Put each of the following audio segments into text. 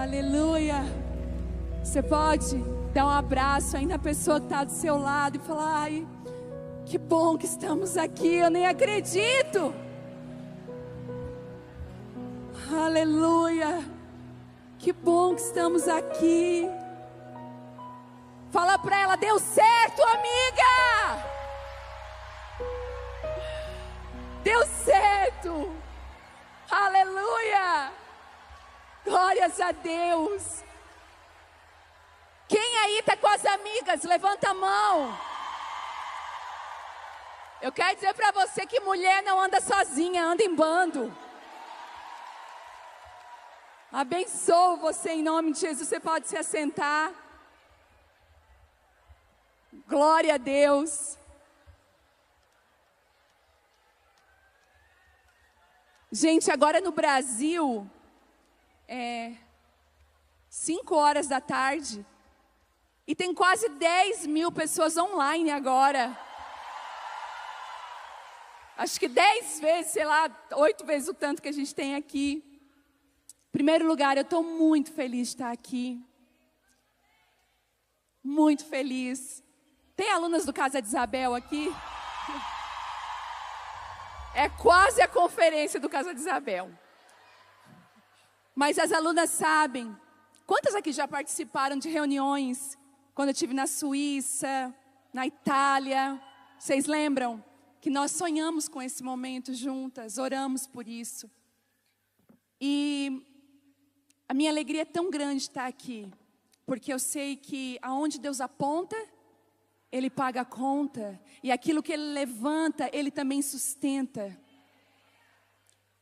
Aleluia. Você pode dar um abraço aí na pessoa que está do seu lado e falar: ai, que bom que estamos aqui, eu nem acredito. Aleluia. Que bom que estamos aqui. Fala para ela: deu certo, amiga. Deu certo. Aleluia. Glórias a Deus. Quem aí está com as amigas? Levanta a mão. Eu quero dizer para você que mulher não anda sozinha, anda em bando. Abençoo você em nome de Jesus. Você pode se assentar. Glória a Deus. Gente, agora no Brasil, 5 horas da tarde, e tem quase 10 mil pessoas online agora. Acho que 10 vezes, sei lá, 8 vezes o tanto que a gente tem aqui. Em primeiro lugar, eu estou muito feliz de estar aqui. Muito feliz. Tem alunas do Casa de Isabel aqui? É quase a conferência do Casa de Isabel. Mas as alunas sabem. Quantas aqui já participaram de reuniões quando eu estive na Suíça, na Itália? Vocês lembram que nós sonhamos com esse momento juntas, oramos por isso. E a minha alegria é tão grande estar aqui, porque eu sei que aonde Deus aponta, Ele paga a conta, e aquilo que Ele levanta, Ele também sustenta.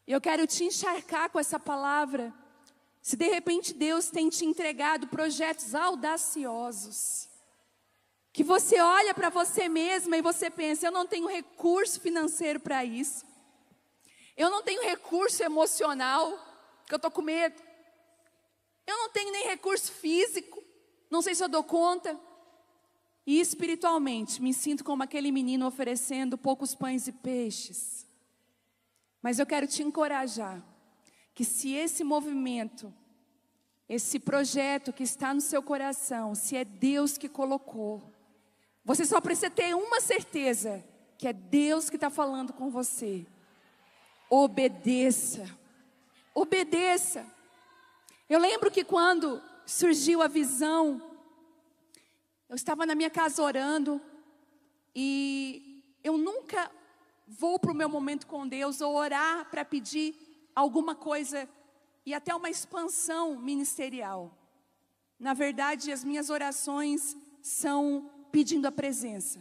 Eu quero te encharcar com essa palavra. Se de repente Deus tem te entregado projetos audaciosos, que você olha para você mesma e você pensa: eu não tenho recurso financeiro para isso, eu não tenho recurso emocional, porque eu estou com medo, eu não tenho nem recurso físico, não sei se eu dou conta. E espiritualmente, me sinto como aquele menino oferecendo poucos pães e peixes. Mas eu quero te encorajar, que se esse movimento, esse projeto que está no seu coração, se é Deus que colocou, você só precisa ter uma certeza, que é Deus que está falando com você. Obedeça. Obedeça. Eu lembro que quando surgiu a visão, eu estava na minha casa orando, e eu nunca vou para o meu momento com Deus, ou orar para pedir alguma coisa, e até uma expansão ministerial. Na verdade, as minhas orações são pedindo a presença,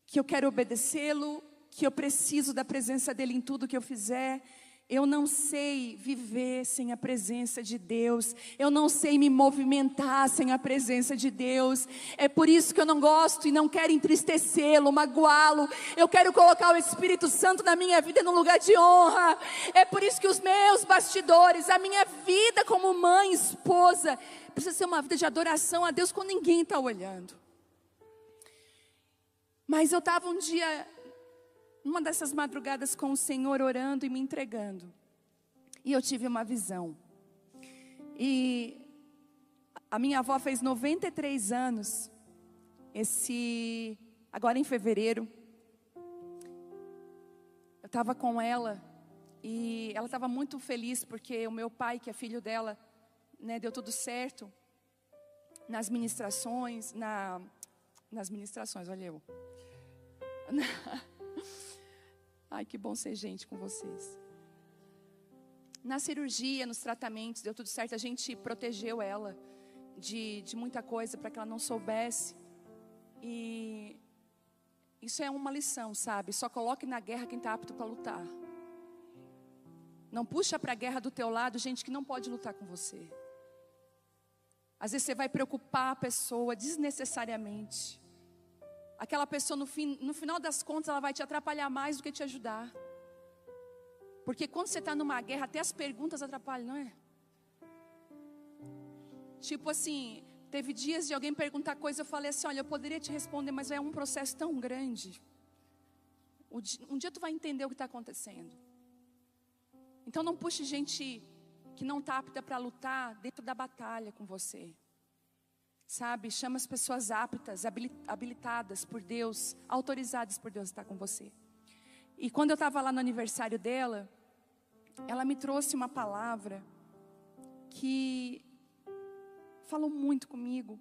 que eu quero obedecê-lo, que eu preciso da presença dEle em tudo que eu fizer. Eu não sei viver sem a presença de Deus. Eu não sei me movimentar sem a presença de Deus. É por isso que eu não gosto e não quero entristecê-lo, magoá-lo. Eu quero colocar o Espírito Santo na minha vida num lugar de honra. É por isso que os meus bastidores, a minha vida como mãe, esposa, precisa ser uma vida de adoração a Deus quando ninguém está olhando. Mas eu estava um dia, numa dessas madrugadas com o Senhor, orando e me entregando. E eu tive uma visão. E a minha avó fez 93 anos, agora em fevereiro. Eu estava com ela, e ela estava muito feliz, porque o meu pai, que é filho dela, né, deu tudo certo nas ministrações, olha eu. Ai, que bom ser gente com vocês. Na cirurgia, nos tratamentos, deu tudo certo. A gente protegeu ela de muita coisa para que ela não soubesse. E isso é uma lição, sabe? Só coloque na guerra quem está apto para lutar. Não puxa para a guerra do teu lado gente que não pode lutar com você. Às vezes você vai preocupar a pessoa desnecessariamente. Aquela pessoa no final das contas ela vai te atrapalhar mais do que te ajudar. Porque quando você está numa guerra, até as perguntas atrapalham, não é? Tipo assim, teve dias de alguém perguntar coisa, eu falei assim: olha, eu poderia te responder, mas é um processo tão grande. Um dia tu vai entender o que está acontecendo. Então não puxe gente que não está apta para lutar dentro da batalha com você. Sabe, chama as pessoas aptas, habilitadas por Deus, autorizadas por Deus a estar com você. E quando eu estava lá no aniversário dela, ela me trouxe uma palavra que falou muito comigo.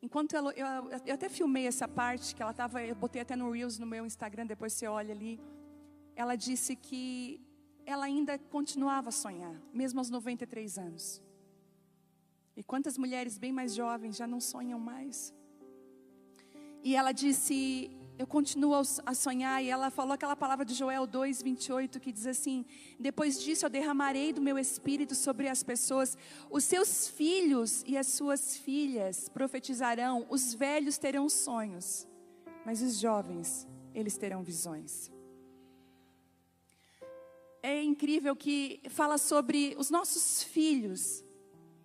Enquanto eu até filmei essa parte, que ela estava, eu botei até no Reels no meu Instagram, depois você olha ali. Ela disse que ela ainda continuava a sonhar, mesmo aos 93 anos. E quantas mulheres bem mais jovens já não sonham mais? E ela disse, eu continuo a sonhar. E ela falou aquela palavra de Joel 2:28, que diz assim: depois disso eu derramarei do meu espírito sobre as pessoas. Os seus filhos e as suas filhas profetizarão. Os velhos terão sonhos, mas os jovens, eles terão visões. É incrível que fala sobre os nossos filhos.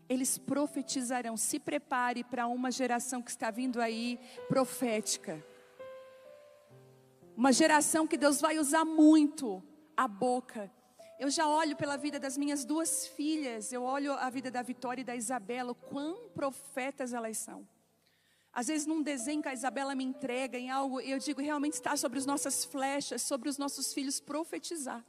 Eles profetizarão. Se prepare para uma geração que está vindo aí, profética. Uma geração que Deus vai usar muito a boca. Eu já olho pela vida das minhas duas filhas. Eu olho a vida da Vitória e da Isabela. O quão profetas elas são. Às vezes num desenho que a Isabela me entrega em algo, eu digo, realmente está sobre as nossas flechas, sobre os nossos filhos profetizar.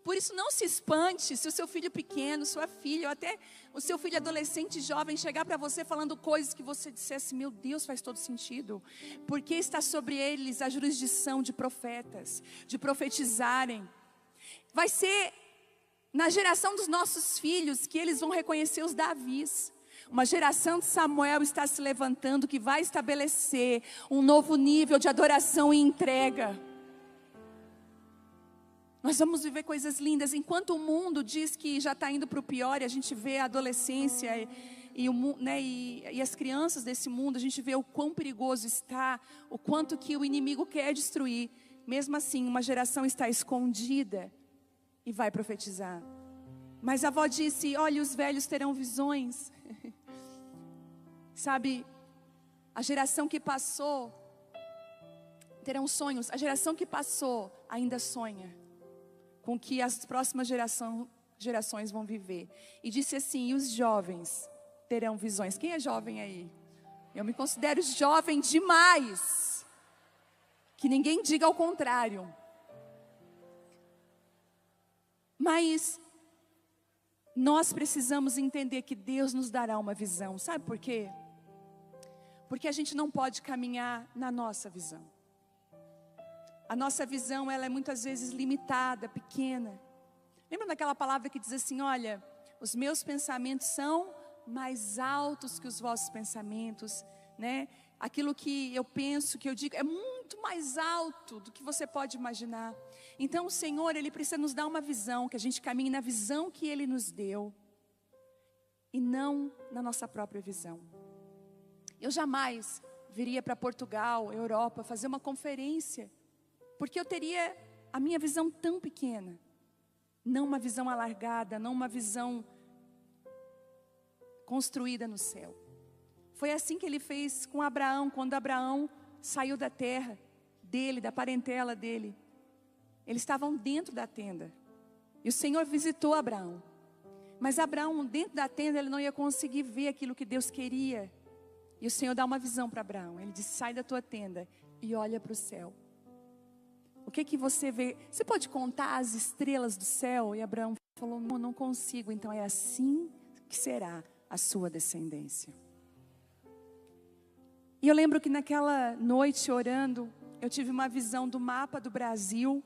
Por isso não se espante se o seu filho pequeno, sua filha, ou até o seu filho adolescente, jovem, chegar para você falando coisas que você dissesse, meu Deus, faz todo sentido. Porque está sobre eles a jurisdição de profetas, de profetizarem. Vai ser na geração dos nossos filhos que eles vão reconhecer os Davis. Uma geração de Samuel está se levantando que vai estabelecer um novo nível de adoração e entrega. Nós vamos viver coisas lindas. Enquanto o mundo diz que já está indo para o pior, e a gente vê a adolescência e as crianças desse mundo, a gente vê o quão perigoso está, o quanto que o inimigo quer destruir. Mesmo assim, uma geração está escondida e vai profetizar. Mas a avó disse, olha, os velhos terão visões. Sabe, a geração que passou terão sonhos. A geração que passou ainda sonha com que as próximas gerações vão viver. E disse assim, e os jovens terão visões. Quem é jovem aí? Eu me considero jovem demais. Que ninguém diga ao contrário. Mas nós precisamos entender que Deus nos dará uma visão. Sabe por quê? Porque a gente não pode caminhar na nossa visão. A nossa visão, ela é muitas vezes limitada, pequena. Lembra daquela palavra que diz assim, olha, os meus pensamentos são mais altos que os vossos pensamentos, né? Aquilo que eu penso, que eu digo, é muito mais alto do que você pode imaginar. Então o Senhor, Ele precisa nos dar uma visão, que a gente caminhe na visão que Ele nos deu, e não na nossa própria visão. Eu jamais viria para Portugal, Europa, fazer uma conferência, porque eu teria a minha visão tão pequena. Não uma visão alargada, não uma visão construída no céu. Foi assim que Ele fez com Abraão, quando Abraão saiu da terra dele, da parentela dele. Eles estavam dentro da tenda. E o Senhor visitou Abraão. Mas Abraão, dentro da tenda, ele não ia conseguir ver aquilo que Deus queria. E o Senhor dá uma visão para Abraão. Ele disse, sai da tua tenda e olha para o céu. O que que você vê? Você pode contar as estrelas do céu? E Abraão falou, não consigo. Então é assim que será a sua descendência. E eu lembro que naquela noite orando, eu tive uma visão do mapa do Brasil.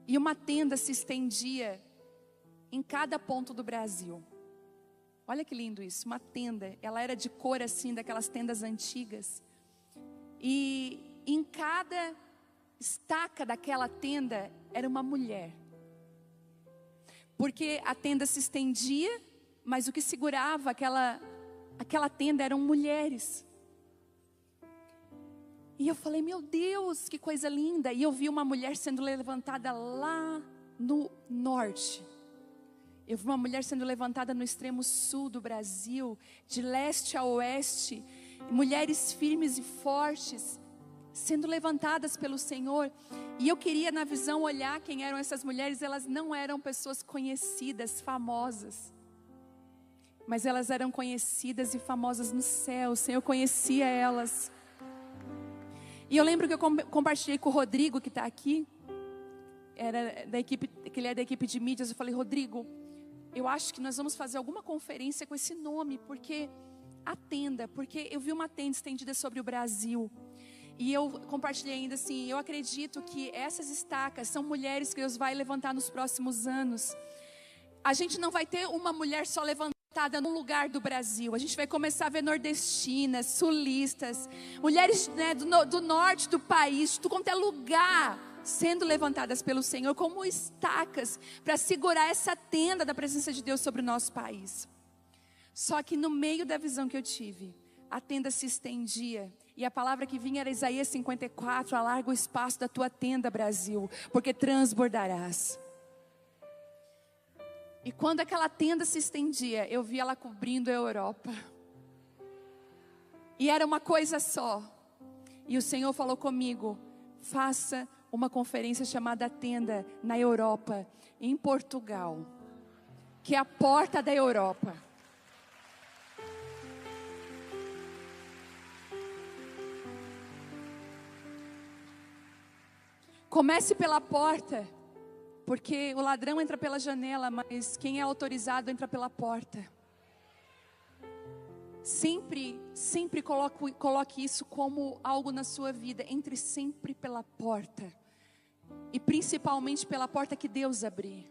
E uma tenda se estendia em cada ponto do Brasil. Olha que lindo isso, uma tenda. Ela era de cor assim, daquelas tendas antigas. E em cada estaca daquela tenda era uma mulher. Porque a tenda se estendia, mas o que segurava aquela tenda eram mulheres. E eu falei, meu Deus, que coisa linda. E eu vi uma mulher sendo levantada lá no norte. Eu vi uma mulher sendo levantada no extremo sul do Brasil, de leste a oeste. Mulheres firmes e fortes, sendo levantadas pelo Senhor. E eu queria na visão olhar quem eram essas mulheres. Elas não eram pessoas conhecidas, famosas, mas elas eram conhecidas e famosas no céu. O Senhor conhecia elas. E eu lembro que eu compartilhei com o Rodrigo, que está aqui, que ele é da equipe de mídias. Eu falei: Rodrigo, eu acho que nós vamos fazer alguma conferência com esse nome, porque eu vi uma tenda estendida sobre o Brasil. E eu compartilhei ainda assim: eu acredito que essas estacas são mulheres que Deus vai levantar nos próximos anos. A gente não vai ter uma mulher só levantada num lugar do Brasil. A gente vai começar a ver nordestinas, sulistas, mulheres, né, do norte do país, de tudo quanto é lugar, sendo levantadas pelo Senhor como estacas para segurar essa tenda da presença de Deus sobre o nosso país. Só que no meio da visão que eu tive, a tenda se estendia. E a palavra que vinha era Isaías 54, alarga o espaço da tua tenda, Brasil, porque transbordarás. E quando aquela tenda se estendia, eu vi ela cobrindo a Europa. E era uma coisa só. E o Senhor falou comigo: faça uma conferência chamada Tenda na Europa, em Portugal, que é a porta da Europa. Comece pela porta, porque o ladrão entra pela janela, mas quem é autorizado entra pela porta. Sempre coloque isso como algo na sua vida. Entre sempre pela porta, e principalmente pela porta que Deus abrir.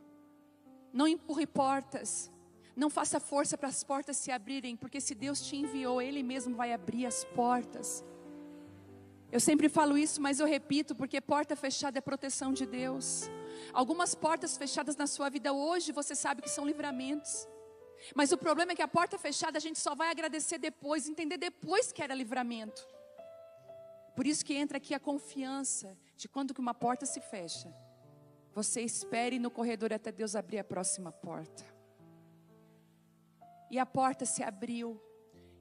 Não empurre portas, não faça força para as portas se abrirem, porque se Deus te enviou, Ele mesmo vai abrir as portas. Eu sempre falo isso, mas eu repito, porque porta fechada é proteção de Deus. Algumas portas fechadas na sua vida hoje, você sabe que são livramentos. Mas o problema é que a porta fechada a gente só vai agradecer depois, entender depois que era livramento. Por isso que entra aqui a confiança de quando que uma porta se fecha, você espere no corredor até Deus abrir a próxima porta. E a porta se abriu,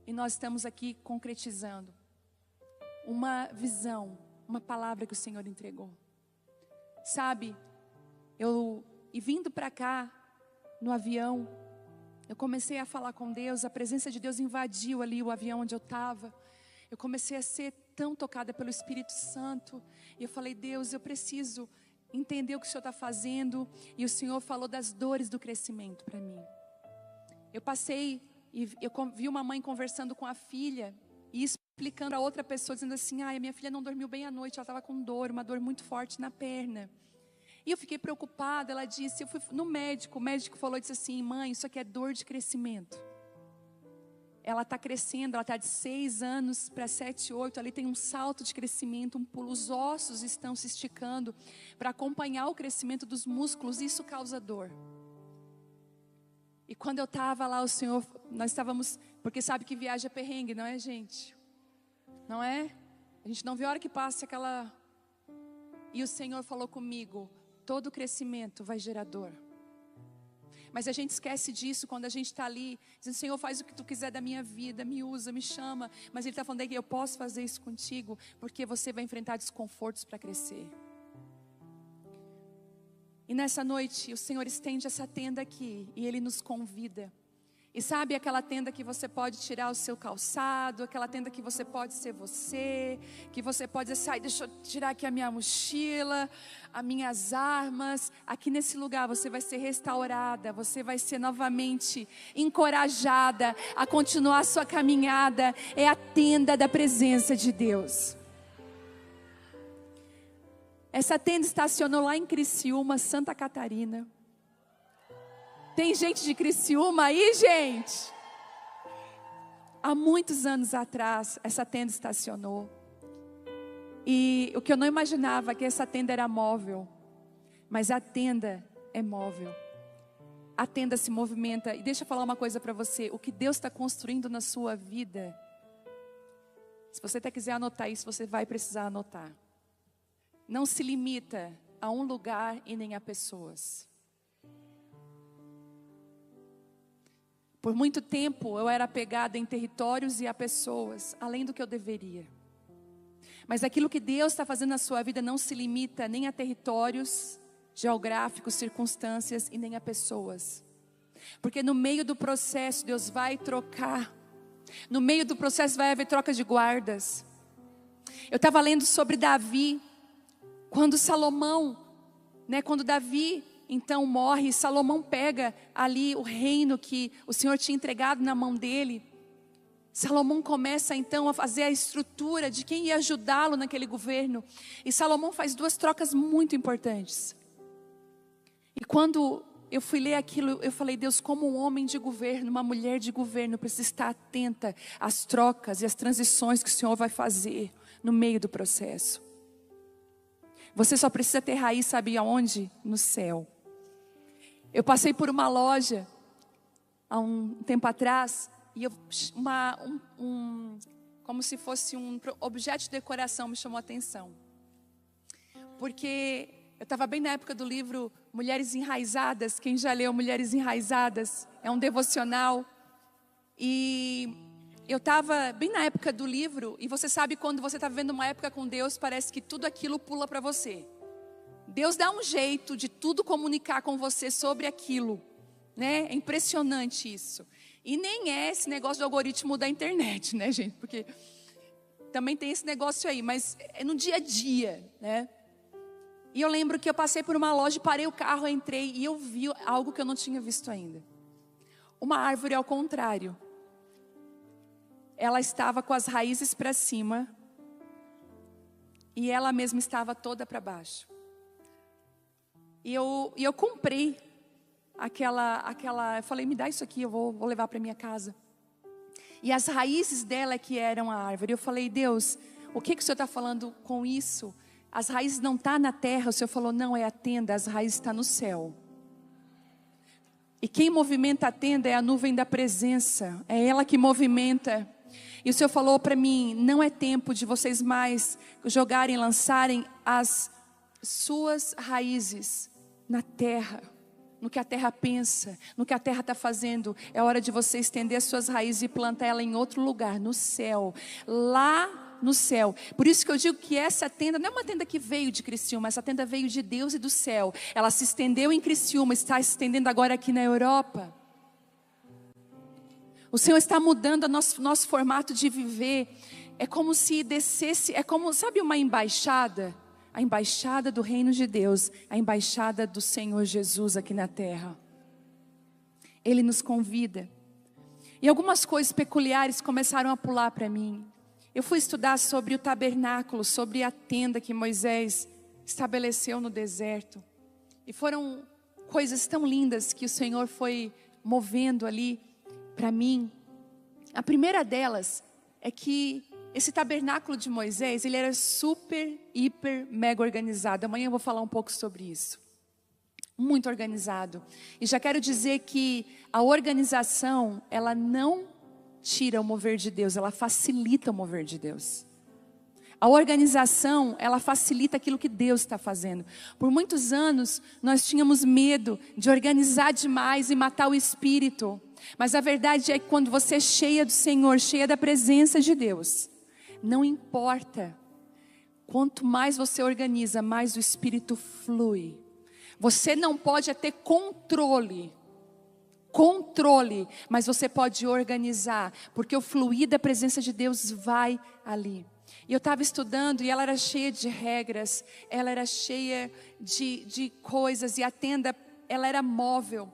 e nós estamos aqui concretizando uma visão, uma palavra que o Senhor entregou. Sabe, e vindo para cá, no avião, eu comecei a falar com Deus. A presença de Deus invadiu ali o avião onde eu estava. Eu comecei a ser tão tocada pelo Espírito Santo. E eu falei: Deus, eu preciso entender o que o Senhor está fazendo. E o Senhor falou das dores do crescimento para mim. Eu passei, e eu vi uma mãe conversando com a filha, e explicando a outra pessoa, dizendo assim: a minha filha não dormiu bem à noite, ela estava com dor, uma dor muito forte na perna. E eu fiquei preocupada. Ela disse, eu fui no médico, o médico falou, disse assim: mãe, isso aqui é dor de crescimento. Ela está crescendo, ela está de 6 anos para 7, 8, ali tem um salto de crescimento, um pulo, os ossos estão se esticando para acompanhar o crescimento dos músculos, e isso causa dor. E quando eu estava lá, o Senhor, nós estávamos, porque sabe que viagem é perrengue, não é, gente? Não é? A gente não vê a hora que passa aquela... E o Senhor falou comigo: todo crescimento vai gerar dor. Mas a gente esquece disso quando a gente está ali, dizendo: Senhor, faz o que Tu quiser da minha vida, me usa, me chama. Mas Ele está falando que eu posso fazer isso contigo, porque você vai enfrentar desconfortos para crescer. E nessa noite, o Senhor estende essa tenda aqui, e Ele nos convida. E sabe aquela tenda que você pode tirar o seu calçado, aquela tenda que você pode ser você, que você pode dizer: sai, deixa eu tirar aqui a minha mochila, as minhas armas. Aqui nesse lugar você vai ser restaurada, você vai ser novamente encorajada a continuar a sua caminhada. É a tenda da presença de Deus. Essa tenda estacionou lá em Criciúma, Santa Catarina. Tem gente de Criciúma aí, gente? Há muitos anos atrás, essa tenda estacionou. E o que eu não imaginava é que essa tenda era móvel. Mas a tenda é móvel. A tenda se movimenta. E deixa eu falar uma coisa para você. O que Deus está construindo na sua vida, se você até quiser anotar isso, você vai precisar anotar. Não se limita a um lugar e nem a pessoas. Por muito tempo eu era apegada em territórios e a pessoas, além do que eu deveria. Mas aquilo que Deus está fazendo na sua vida não se limita nem a territórios geográficos, circunstâncias e nem a pessoas. Porque no meio do processo Deus vai trocar. No meio do processo vai haver troca de guardas. Eu estava lendo sobre Davi. Quando Salomão, quando Davi então morre, Salomão pega ali o reino que o Senhor tinha entregado na mão dele. Salomão começa então a fazer a estrutura de quem ia ajudá-lo naquele governo. E Salomão faz 2 trocas muito importantes. E quando eu fui ler aquilo, eu falei: Deus, como um homem de governo, uma mulher de governo, precisa estar atenta às trocas e às transições que o Senhor vai fazer no meio do processo. Você só precisa ter raiz, sabe aonde? No céu. Eu passei por uma loja há um tempo atrás e como se fosse um objeto de decoração me chamou a atenção. Porque eu estava bem na época do livro Mulheres Enraizadas. Quem já leu Mulheres Enraizadas? É um devocional. E eu estava bem na época do livro. E você sabe, quando você está vivendo uma época com Deus, parece que tudo aquilo pula para você. Deus dá um jeito de tudo comunicar com você sobre aquilo, É impressionante isso. E nem é esse negócio do algoritmo da internet, gente? Porque também tem esse negócio aí, mas é no dia a dia, E eu lembro que eu passei por uma loja, parei o carro, entrei e eu vi algo que eu não tinha visto ainda. Uma árvore ao contrário. Ela estava com as raízes para cima e ela mesma estava toda para baixo. E eu comprei eu falei: me dá isso aqui, eu vou levar para minha casa. E as raízes dela que eram a árvore. Eu falei: Deus, o que o Senhor está falando com isso? As raízes não estão na terra. O Senhor falou: não, é a tenda, as raízes estão no céu. E quem movimenta a tenda é a nuvem da presença, é ela que movimenta. E o Senhor falou para mim: não é tempo de vocês mais jogarem, lançarem as suas raízes na terra, no que a terra pensa, no que a terra está fazendo. É hora de você estender as suas raízes e plantar ela em outro lugar, no céu, lá no céu. Por isso que eu digo que essa tenda não é uma tenda que veio de Criciúma, essa tenda veio de Deus e do céu. Ela se estendeu em Criciúma, está se estendendo agora aqui na Europa. O Senhor está mudando o nosso formato de viver. É como se descesse, sabe uma embaixada? A embaixada do reino de Deus, a embaixada do Senhor Jesus aqui na terra. Ele nos convida. E algumas coisas peculiares começaram a pular para mim. Eu fui estudar sobre o tabernáculo, sobre a tenda que Moisés estabeleceu no deserto. E foram coisas tão lindas que o Senhor foi movendo ali para mim. A primeira delas é que esse tabernáculo de Moisés, ele era super, hiper, mega organizado. Amanhã eu vou falar um pouco sobre isso. Muito organizado. E já quero dizer que a organização, ela não tira o mover de Deus, ela facilita o mover de Deus. A organização, ela facilita aquilo que Deus está fazendo. Por muitos anos, nós tínhamos medo de organizar demais e matar o espírito. Mas a verdade é que quando você é cheia do Senhor, cheia da presença de Deus, não importa, quanto mais você organiza, mais o Espírito flui. Você não pode ter controle, mas você pode organizar, porque o fluir da presença de Deus vai ali. E eu estava estudando e ela era cheia de regras, ela era cheia de coisas, e a tenda, ela era móvel.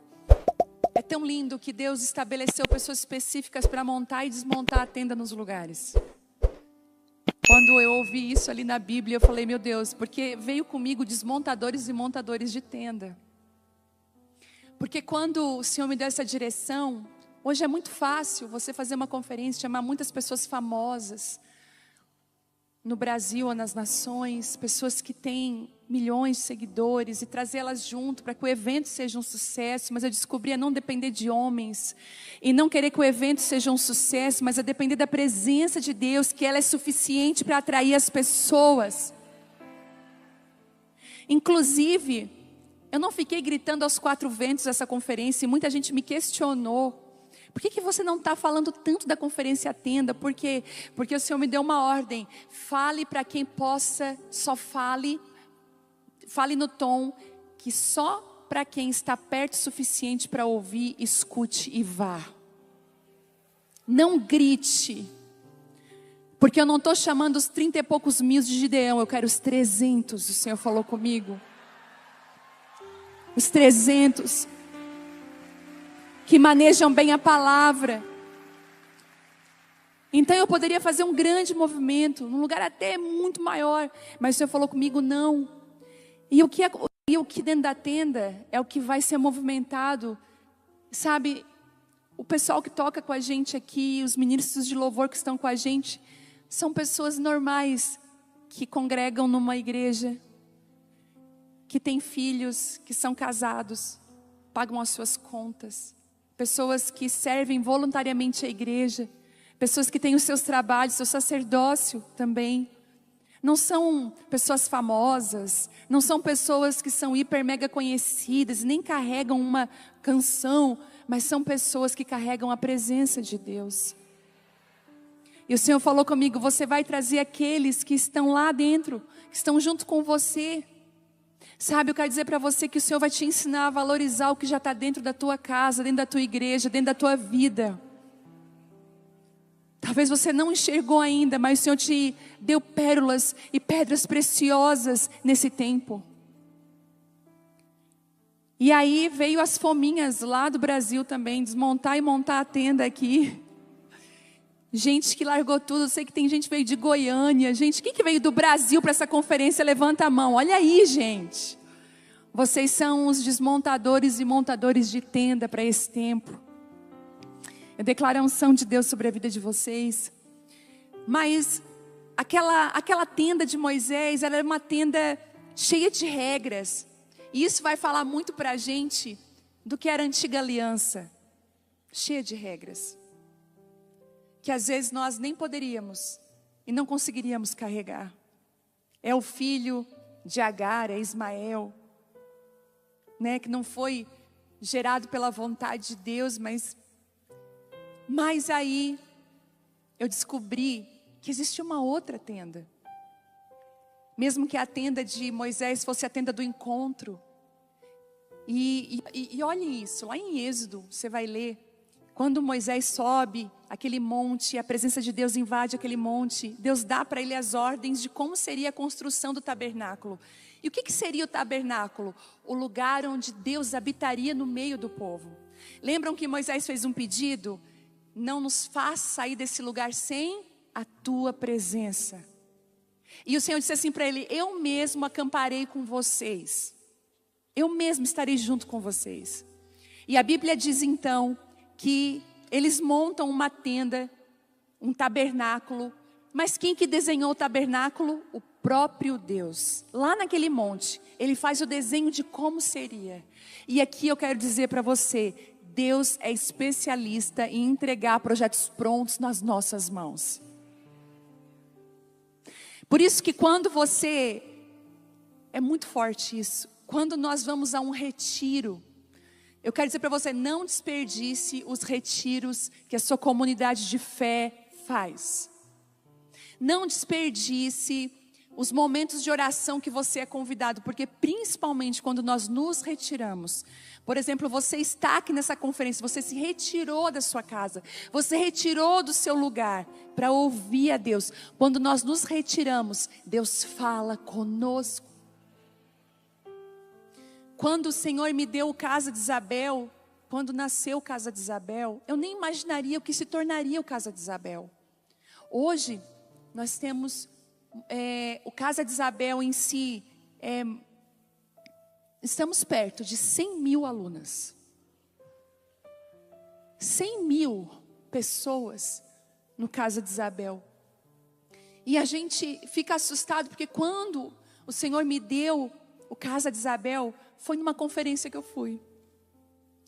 É tão lindo que Deus estabeleceu pessoas específicas para montar e desmontar a tenda nos lugares. Quando eu ouvi isso ali na Bíblia, eu falei: meu Deus, porque veio comigo desmontadores e montadores de tenda. Porque quando o Senhor me deu essa direção, hoje é muito fácil você fazer uma conferência, chamar muitas pessoas famosas no Brasil ou nas nações, pessoas que têm milhões de seguidores, e trazê-las junto para que o evento seja um sucesso. Mas eu descobri a não depender de homens, e não querer que o evento seja um sucesso, mas a depender da presença de Deus, que ela é suficiente para atrair as pessoas. Inclusive, eu não fiquei gritando aos 4 ventos essa conferência, e muita gente me questionou, Por que você não está falando tanto da conferência Tenda? Por quê? Porque o Senhor me deu uma ordem. Fale para quem possa, só fale. Fale no tom que só para quem está perto o suficiente para ouvir, escute e vá. Não grite. Porque eu não estou chamando os 30 e poucos mil de Gideão, eu quero os 300, o Senhor falou comigo. Os 300 que manejam bem a palavra. Então eu poderia fazer um grande movimento, num lugar até muito maior, mas o Senhor falou comigo, não. E o que dentro da tenda é o que vai ser movimentado, sabe? O pessoal que toca com a gente aqui, os ministros de louvor que estão com a gente, são pessoas normais que congregam numa igreja, que têm filhos, que são casados, pagam as suas contas, pessoas que servem voluntariamente a igreja, pessoas que têm os seus trabalhos, seu sacerdócio também. Não são pessoas famosas, não são pessoas que são hiper mega conhecidas, nem carregam uma canção, mas são pessoas que carregam a presença de Deus. E o Senhor falou comigo, você vai trazer aqueles que estão lá dentro, que estão junto com você. Sabe, eu quero dizer para você que o Senhor vai te ensinar a valorizar o que já está dentro da tua casa, dentro da tua igreja, dentro da tua vida. Talvez você não enxergou ainda, mas o Senhor te deu pérolas e pedras preciosas nesse tempo. E aí veio as fominhas lá do Brasil também, desmontar e montar a tenda aqui. Gente que largou tudo, eu sei que tem gente que veio de Goiânia. Gente, quem que veio do Brasil para essa conferência? Levanta a mão, olha aí, gente. Vocês são os desmontadores e montadores de tenda para esse tempo. Eu declaro a unção de Deus sobre a vida de vocês. Mas aquela tenda de Moisés, ela era uma tenda cheia de regras. E isso vai falar muito para a gente do que era a antiga aliança. Cheia de regras. Que às vezes nós nem poderíamos e não conseguiríamos carregar. É o filho de Agar, é Ismael. Que não foi gerado pela vontade de Deus, mas aí eu descobri que existia uma outra tenda. Mesmo que a tenda de Moisés fosse a tenda do encontro. E olhem isso, lá em Êxodo, você vai ler. Quando Moisés sobe aquele monte, a presença de Deus invade aquele monte, Deus dá para ele as ordens de como seria a construção do tabernáculo. E o que seria o tabernáculo? O lugar onde Deus habitaria no meio do povo. Lembram que Moisés fez um pedido? Não nos faz sair desse lugar sem a tua presença. E o Senhor disse assim para ele, eu mesmo acamparei com vocês. Eu mesmo estarei junto com vocês. E a Bíblia diz então que eles montam uma tenda, um tabernáculo. Mas quem que desenhou o tabernáculo? O próprio Deus. Lá naquele monte, Ele faz o desenho de como seria. E aqui eu quero dizer para você, Deus é especialista em entregar projetos prontos nas nossas mãos. Por isso que quando você, é muito forte isso, quando nós vamos a um retiro, eu quero dizer para você, não desperdice os retiros que a sua comunidade de fé faz. Não desperdice os momentos de oração que você é convidado, porque principalmente quando nós nos retiramos, por exemplo, você está aqui nessa conferência, você se retirou da sua casa, você retirou do seu lugar para ouvir a Deus. Quando nós nos retiramos, Deus fala conosco. Quando o Senhor me deu o Casa de Isabel, quando nasceu o Casa de Isabel, eu nem imaginaria o que se tornaria o Casa de Isabel. Hoje, nós temos o Casa de Isabel em si, estamos perto de 100 mil alunas. 100 mil pessoas no Casa de Isabel. E a gente fica assustado, porque quando o Senhor me deu o Casa de Isabel, foi numa conferência que eu fui.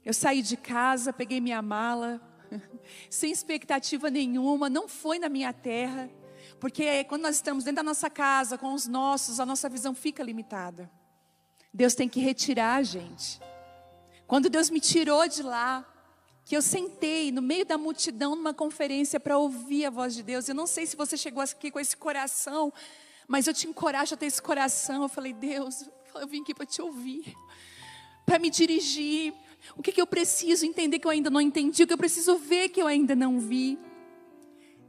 Eu saí de casa, peguei minha mala, sem expectativa nenhuma, não foi na minha terra. Porque quando nós estamos dentro da nossa casa, com os nossos, a nossa visão fica limitada. Deus tem que retirar a gente. Quando Deus me tirou de lá, que eu sentei no meio da multidão numa conferência para ouvir a voz de Deus. Eu não sei se você chegou aqui com esse coração, mas eu te encorajo a ter esse coração. Eu falei, Deus, eu vim aqui para te ouvir, para me dirigir. O que eu preciso entender que eu ainda não entendi, o que eu preciso ver que eu ainda não vi.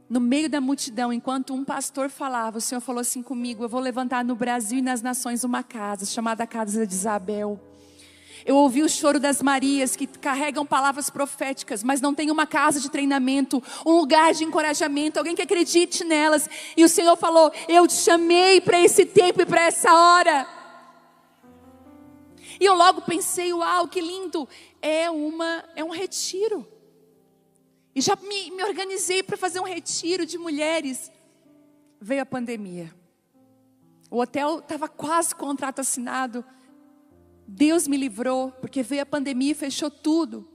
No meio da multidão, enquanto um pastor falava, o Senhor falou assim comigo: eu vou levantar no Brasil e nas nações uma casa, chamada Casa de Isabel. Eu ouvi o choro das Marias, que carregam palavras proféticas, mas não tem uma casa de treinamento, um lugar de encorajamento, alguém que acredite nelas. E o Senhor falou: eu te chamei para esse tempo e para essa hora. E eu logo pensei, uau, que lindo, é um retiro. E já me organizei para fazer um retiro de mulheres. Veio a pandemia. O hotel estava quase com o contrato assinado. Deus me livrou, porque veio a pandemia e fechou tudo.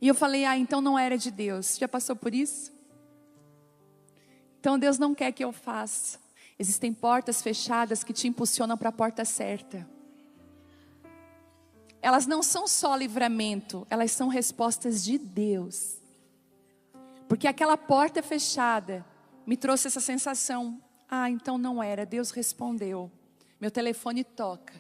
E eu falei, então não era de Deus. Já passou por isso? Então Deus não quer que eu faça. Existem portas fechadas que te impulsionam para a porta certa. Elas não são só livramento, elas são respostas de Deus. Porque aquela porta fechada me trouxe essa sensação, então não era, Deus respondeu. Meu telefone toca.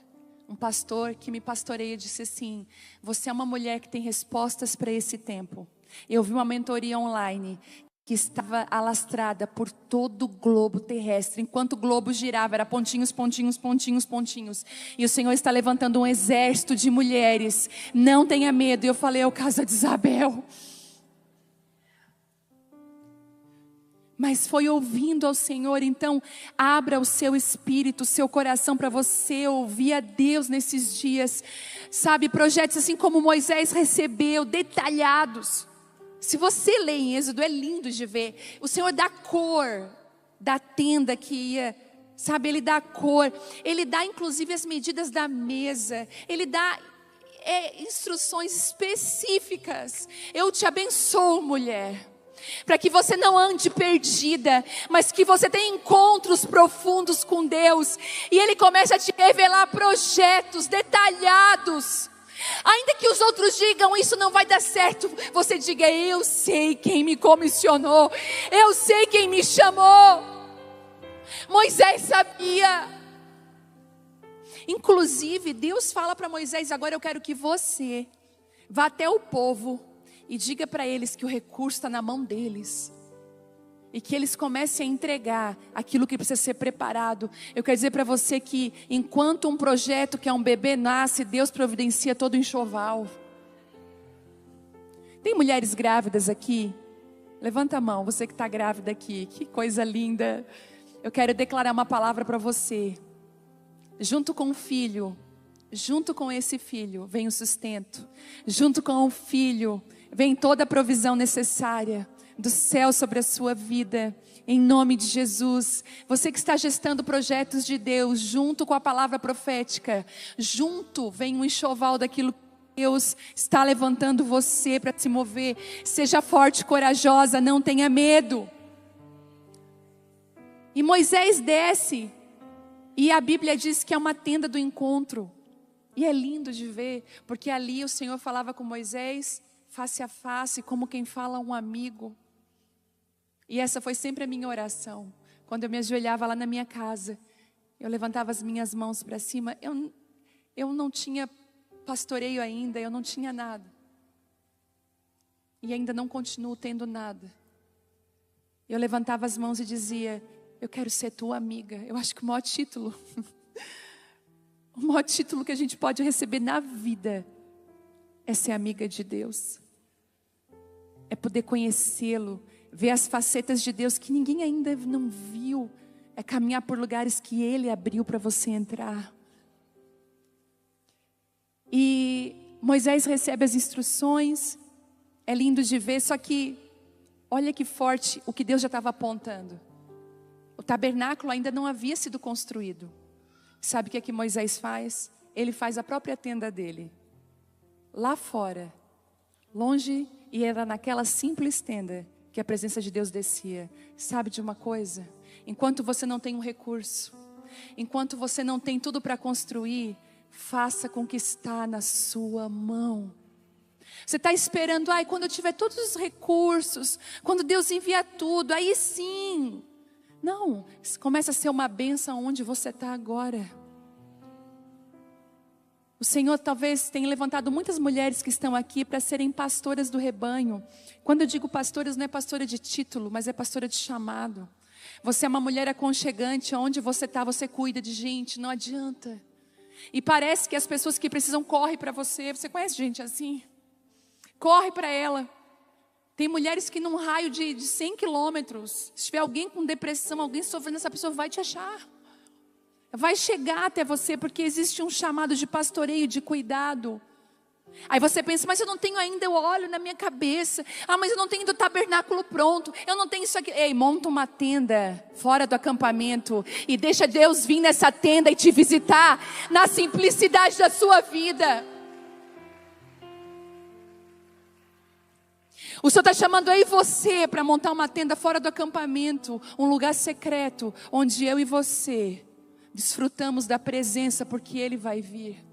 Um pastor que me pastoreia disse assim: você é uma mulher que tem respostas para esse tempo. Eu vi uma mentoria online que estava alastrada por todo o globo terrestre. Enquanto o globo girava, era pontinhos, pontinhos, pontinhos, pontinhos. E o Senhor está levantando um exército de mulheres. Não tenha medo. E eu falei, é o Casa de Isabel. Mas foi ouvindo ao Senhor. Então abra o seu espírito, o seu coração para você ouvir a Deus nesses dias. Sabe, projetos assim como Moisés recebeu, detalhados. Se você lê em Êxodo, é lindo de ver. O Senhor dá cor da tenda que ia, sabe, Ele dá cor. Ele dá inclusive as medidas da mesa. Ele dá instruções específicas. Eu te abençoo, mulher, para que você não ande perdida, mas que você tenha encontros profundos com Deus. E Ele começa a te revelar projetos detalhados. Ainda que os outros digam, isso não vai dar certo, você diga, eu sei quem me comissionou, eu sei quem me chamou. Moisés sabia. Inclusive Deus fala para Moisés: agora eu quero que você vá até o povo e diga para eles que o recurso está na mão deles. E que eles comecem a entregar aquilo que precisa ser preparado. Eu quero dizer para você que enquanto um projeto que é um bebê nasce, Deus providencia todo o enxoval. Tem mulheres grávidas aqui? Levanta a mão, você que está grávida aqui. Que coisa linda. Eu quero declarar uma palavra para você. Junto com o filho, junto com esse filho, vem o sustento. Junto com o filho, vem toda a provisão necessária do céu sobre a sua vida, em nome de Jesus. Você que está gestando projetos de Deus, junto com a palavra profética, junto vem um enxoval daquilo que Deus está levantando você para se mover. Seja forte, corajosa, não tenha medo. E Moisés desce, e a Bíblia diz que é uma tenda do encontro, e é lindo de ver, porque ali o Senhor falava com Moisés face a face, como quem fala a um amigo. E essa foi sempre a minha oração. Quando eu me ajoelhava lá na minha casa, eu levantava as minhas mãos para cima. Eu não tinha pastoreio ainda, eu não tinha nada. E ainda não continuo tendo nada. Eu levantava as mãos e dizia: eu quero ser tua amiga. Eu acho que o maior título, o maior título que a gente pode receber na vida é ser amiga de Deus. É poder conhecê-lo, ver as facetas de Deus que ninguém ainda não viu. É caminhar por lugares que Ele abriu para você entrar. E Moisés recebe as instruções. É lindo de ver, só que olha que forte o que Deus já estava apontando. O tabernáculo ainda não havia sido construído. Sabe o que é que Moisés faz? Ele faz a própria tenda dele. Lá fora, longe, e era naquela simples tenda que a presença de Deus descia. Sabe de uma coisa? Enquanto você não tem um recurso, enquanto você não tem tudo para construir, faça com o que está na sua mão. Você está esperando, quando eu tiver todos os recursos, quando Deus enviar tudo, aí sim. Não, começa a ser uma bênção onde você está agora. O Senhor talvez tenha levantado muitas mulheres que estão aqui para serem pastoras do rebanho. Quando eu digo pastoras, não é pastora de título, mas é pastora de chamado. Você é uma mulher aconchegante, onde você está, você cuida de gente, não adianta. E parece que as pessoas que precisam correm para você. Você conhece gente assim? Corre para ela. Tem mulheres que num raio de 100 quilômetros, se tiver alguém com depressão, alguém sofrendo, essa pessoa vai te achar. Vai chegar até você, porque existe um chamado de pastoreio, de cuidado. Aí você pensa, mas eu não tenho ainda o óleo na minha cabeça. Mas eu não tenho ainda o tabernáculo pronto. Eu não tenho isso aqui. Ei, monta uma tenda fora do acampamento e deixa Deus vir nessa tenda e te visitar na simplicidade da sua vida. O Senhor está chamando eu e você para montar uma tenda fora do acampamento, um lugar secreto, onde eu e você desfrutamos da presença, porque Ele vai vir.